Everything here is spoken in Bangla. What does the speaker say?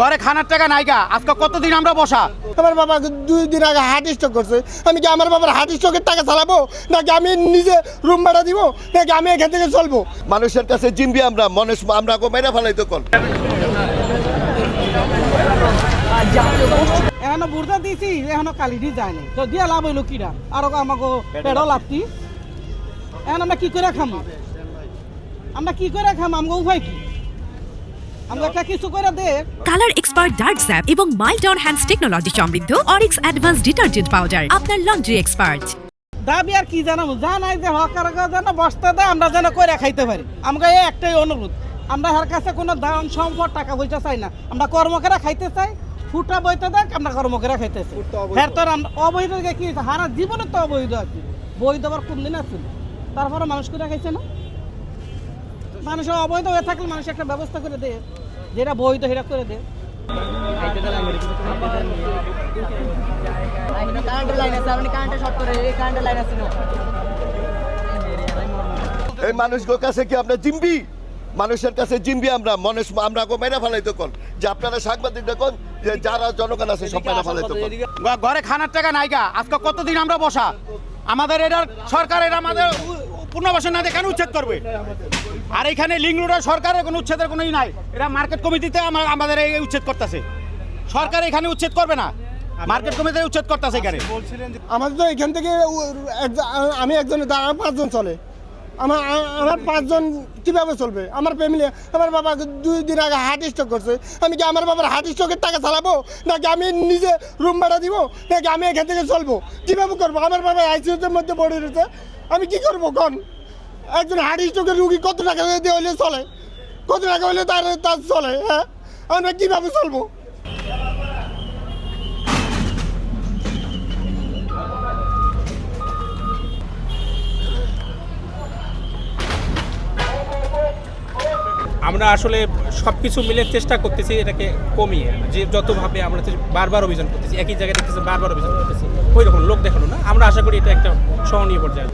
ঘরে খানার টাকা নাইকা। আজকে কতদিন আমরা বসা? আমার বাবা 2 দিন আগে হার্ট স্ট্রোক করছে। আমি কি আমার বাবার হার্ট স্ট্রোকের টাকা চালাবো, নাকি আমি নিজে রুম ভাড়া দিব, নাকি আমি এখান থেকে চলবো? মানুষের কাছে জিম্বি আমরা মানুষ আমরা মেরা ফেলাইতে কল এখনো বুড়া দিছি, এখনো কালিটি যায়নি, তো দিয়া লাভ হইলো কিরা? আর আমাকে পেড়ো লাভতি। এখন আমরা কি করে খামো? আমাকে উপায় কি? আমরা একটা কিছু করে দে। কালার এক্সপার্ট ডার্ক স্যাপ এবং মাইল্ড অন হ্যান্ডস টেকনোলজি সমৃদ্ধ অরিক্স অ্যাডভান্স ডিটারজেন্ট পাউডার আপনার লন্ড্রি এক্সপার্ট। দাবি আর কি জানাবো, জানাই যে হকার যেন বসতে দেয়, আমরা যেন করে খাইতে পারি। আমাকে এই একটাই অনুরোধ, আমরা হার কাছে কোনো দাম সম্পদ টাকা পয়সা চাই না। আমরা কর্মকেরা খাইতে চাই, ফুটা বইতে দেখ, আমরা কর্মকেরা খাইতে চাই। হ্যাঁ, তোর অবৈধ কি হারা জীবনে তো অবৈধ আছে, বৈধ আবার কোন দিন আছে? তারপরে মানুষ করে খাইছে না। মানুষের অবৈধ হয়ে থাকলে মানুষ একটা ব্যবস্থা করে দে, যেটা বৈধ সেটা করে দে। এই মানুষগুলোর কাছে কি আমরা জিম্বি? মানুষের কাছে জিম্বি আমরা মানুষ আমরা মেরা ফেলাইতে কল যে আপনারা সাংবাদিক দেখুন যে যারা জনগণ আছে সব মেরা ফেলাইতে কল। ঘরে খানার টাকা নাইকা। আজকে কতদিন আমরা বসা? আমাদের এটার সরকার এটা আমাদের পুনর্বাসন না দিয়ে কেন উচ্ছেদ করবে? আর এখানে লিঙ্ক রোডের সরকারের কোনো উচ্ছেদের কোনো নাই। এটা মার্কেট কমিটিতে আমাদের এই উচ্ছেদ করতেছে। সরকার এখানে উচ্ছেদ করবে না, মার্কেট কমিটিতে উচ্ছেদ করতেছে এখানে। আমাদের তো এখান থেকে আমি একজনের দ্বারা 5 জন চলে। আমার 5 জন কীভাবে চলবে? আমার ফ্যামিলি, আমার বাবা 2 দিন আগে হার্ট স্ট্রোক করছে। আমি কি আমার বাবার হার্ট স্ট্রোকের টাকা চালাবো, নাকি আমি নিজে রুম ভাড়া দিব, নাকি আমি এখান থেকে চলবো? কীভাবে করবো? আমার বাবা আইসিইউতে মধ্যে পড়ে রয়েছে, আমি কি করবো? কোন একজন হার্ট স্ট্রোকের রুগী কত টাকা দিয়ে হইলে চলে? কত টাকা হইলে তার চলে? হ্যাঁ, আমরা কীভাবে চলবো? আমরা আসলে সব কিছু মিলে চেষ্টা করতেছি এটাকে কমিয়ে, যে যতভাবে আমরা বারবার অভিযান করতেছি, একই জায়গায় দেখতেছি বারবার অভিযান করতেছি, ওই রকম লোক দেখানো না। আমরা আশা করি এটা একটা সহনীয় পর্যায়ে।